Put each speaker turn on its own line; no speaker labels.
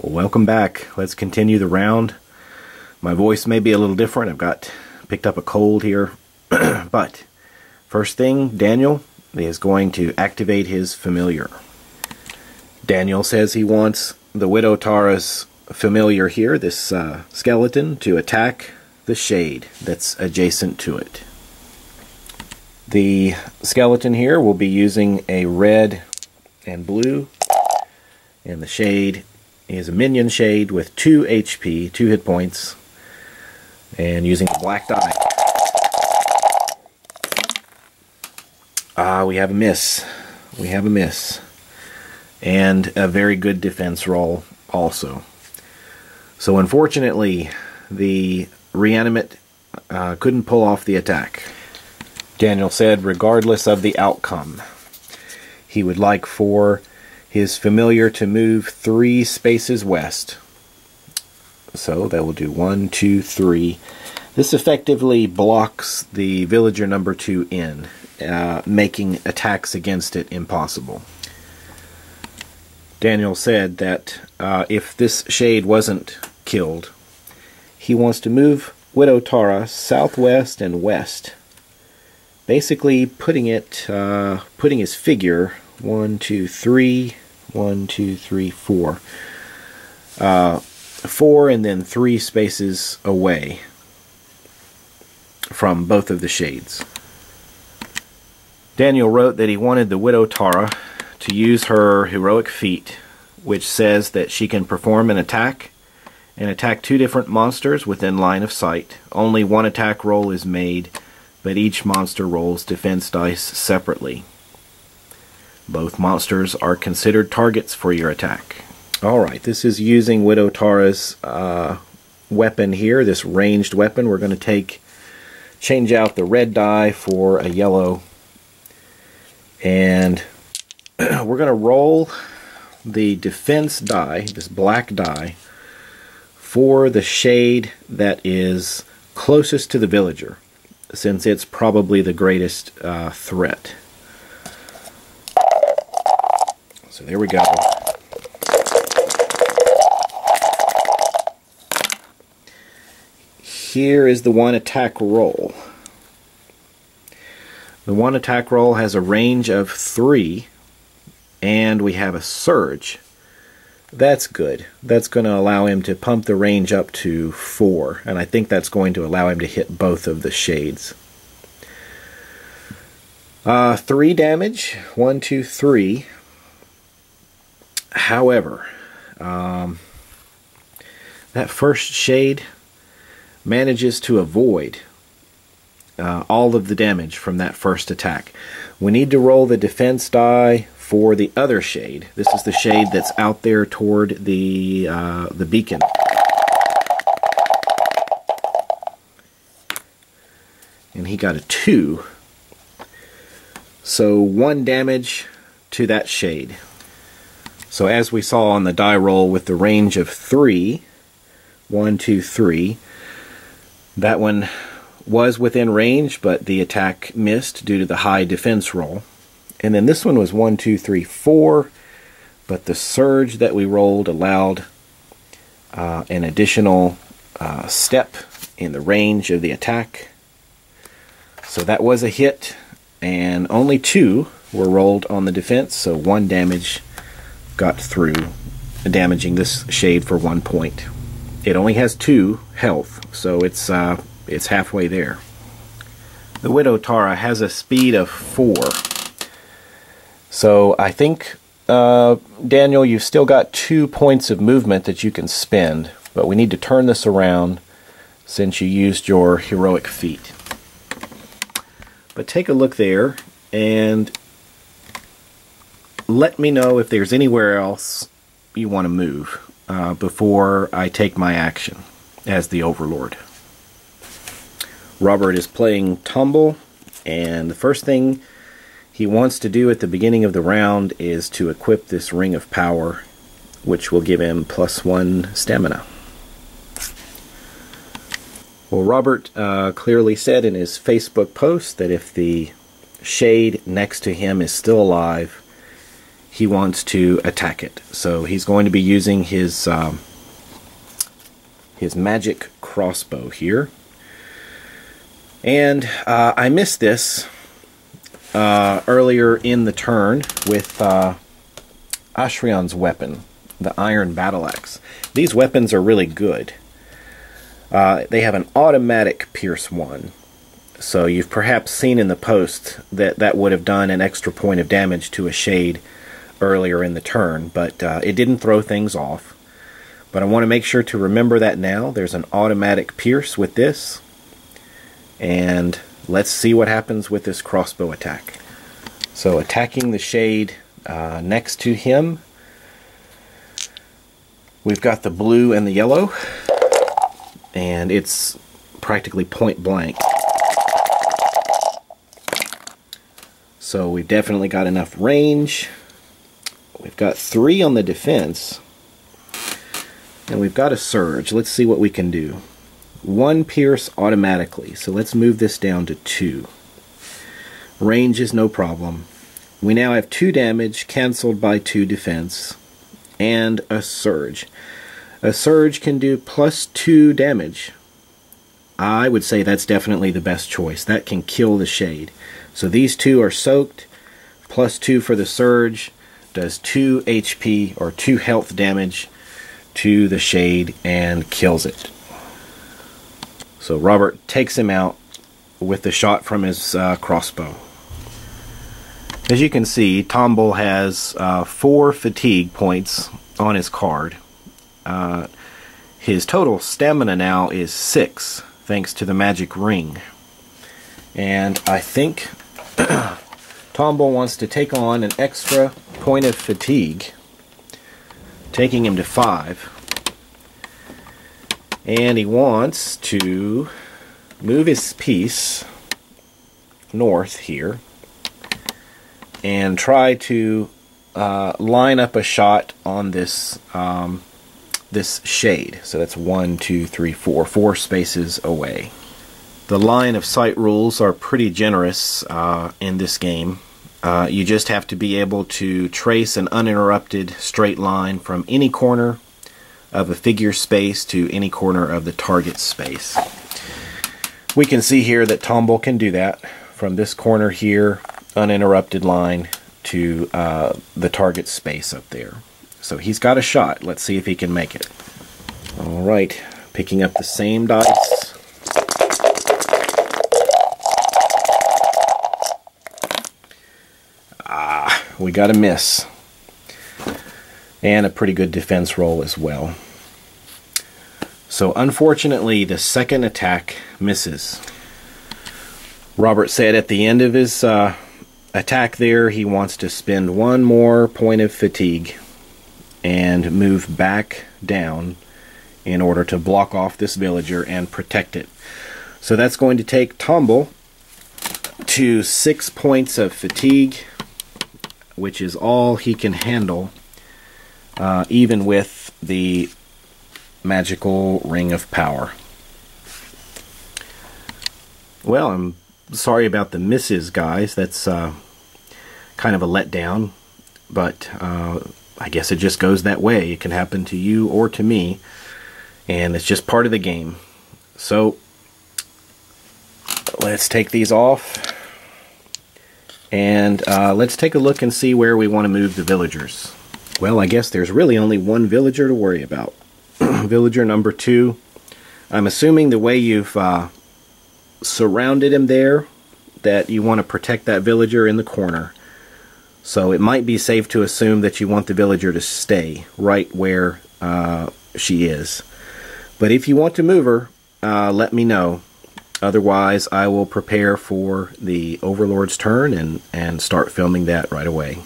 Welcome back. Let's continue the round. My voice may be a little different. I've picked up a cold here. But first thing, Daniel is going to activate his familiar. Daniel says he wants the Widow Tara's familiar here, this skeleton, to attack the shade that's adjacent to it. The skeleton here will be using a red and blue, and the shade is a minion shade with 2 HP, 2 hit points, and using the black die. We have a miss. We have a miss. And a very good defense roll also. So unfortunately, the reanimate couldn't pull off the attack. Daniel said regardless of the outcome, he would like for his familiar to move 3 spaces west. So that will do 1, 2, 3. This effectively blocks the villager number 2 in, making attacks against it impossible. Daniel said that if this shade wasn't killed, he wants to move Widow Tara southwest and west, basically putting his figure 1, 2, 3, 1, 2, 3, 4, 4 and then 3 spaces away from both of the shades. Daniel wrote that he wanted the Widow Tara to use her heroic feat, which says that she can perform an attack and attack 2 different monsters within line of sight. Only 1 attack roll is made, but each monster rolls defense dice separately. Both monsters are considered targets for your attack. Alright, this is using Widow Tara's weapon here, this ranged weapon. We're going to change out the red die for a yellow, and we're going to roll the defense die, this black die, for the shade that is closest to the villager, since it's probably the greatest threat. So there we go. Here is the 1 attack roll. The 1 attack roll has a range of 3, and we have a surge. That's good. That's going to allow him to pump the range up to 4, and I think that's going to allow him to hit both of the shades. 3 damage, 1, 2, 3. However, that first shade manages to avoid all of the damage from that first attack. We need to roll the defense die for the other shade. This is the shade that's out there toward the beacon. And he got a 2. So 1 damage to that shade. So as we saw on the die roll with the range of 3, 1, 2, 3, that one was within range, but the attack missed due to the high defense roll. And then this one was 1, 2, 3, 4, but the surge that we rolled allowed an additional step in the range of the attack. So that was a hit, and only 2 were rolled on the defense, so 1 damage got through, damaging this shade for 1 point. It only has 2 health, so it's halfway there. The Widow Tara has a speed of 4. So I think, Daniel, you've still got 2 points of movement that you can spend, but we need to turn this around since you used your heroic feat. But take a look there and let me know if there's anywhere else you want to move before I take my action as the Overlord. Robert is playing Tumble, and the first thing he wants to do at the beginning of the round is to equip this Ring of Power, which will give him +1 stamina. Well, Robert clearly said in his Facebook post that if the shade next to him is still alive, he wants to attack it. So he's going to be using his magic crossbow here. And I missed this earlier in the turn with Ashrion's weapon, the Iron Battle Axe. These weapons are really good. They have an automatic Pierce 1. So you've perhaps seen in the post that that would have done an extra point of damage to a shade earlier in the turn, but it didn't throw things off. But I want to make sure to remember that now. There's an automatic Pierce with this. And let's see what happens with this crossbow attack. So attacking the shade next to him, we've got the blue and the yellow, and it's practically point blank. So we've definitely got enough range. We've got 3 on the defense, and we've got a surge. Let's see what we can do. 1 pierce automatically, so let's move this down to 2. Range is no problem. We now have 2 damage cancelled by 2 defense and a surge. A surge can do +2 damage. I would say that's definitely the best choice. That can kill the shade. So these 2 are soaked, +2 for the surge, does 2 HP or 2 health damage to the shade and kills it. So Robert takes him out with the shot from his crossbow. As you can see, Tomble has 4 fatigue points on his card. His total stamina now is 6, thanks to the magic ring. And I think Tomble wants to take on an extra point of fatigue, taking him to 5. And he wants to move his piece north here and try to line up a shot on this this shade. So that's 1, 2, 3, 4 spaces away. The line of sight rules are pretty generous in this game. You just have to be able to trace an uninterrupted straight line from any corner of a figure space to any corner of the target space. We can see here that Tomble can do that from this corner here, uninterrupted line, to the target space up there. So he's got a shot. Let's see if he can make it. Alright, picking up the same dice. We got a miss. And a pretty good defense roll as well. So unfortunately, the second attack misses. Robert said at the end of his attack there, he wants to spend 1 more point of fatigue and move back down in order to block off this villager and protect it. So that's going to take Tomble to 6 points of fatigue, which is all he can handle, even with the magical ring of power. Well, I'm sorry about the misses, guys. That's kind of a letdown, but I guess it just goes that way. It can happen to you or to me, and it's just part of the game. So let's take these off, and let's take a look and see where we want to move the villagers. Well, I guess there's really only one villager to worry about. Villager number 2. I'm assuming the way you've surrounded him there, that you want to protect that villager in the corner. So it might be safe to assume that you want the villager to stay right where she is. But if you want to move her, let me know. Otherwise, I will prepare for the Overlord's turn and start filming that right away.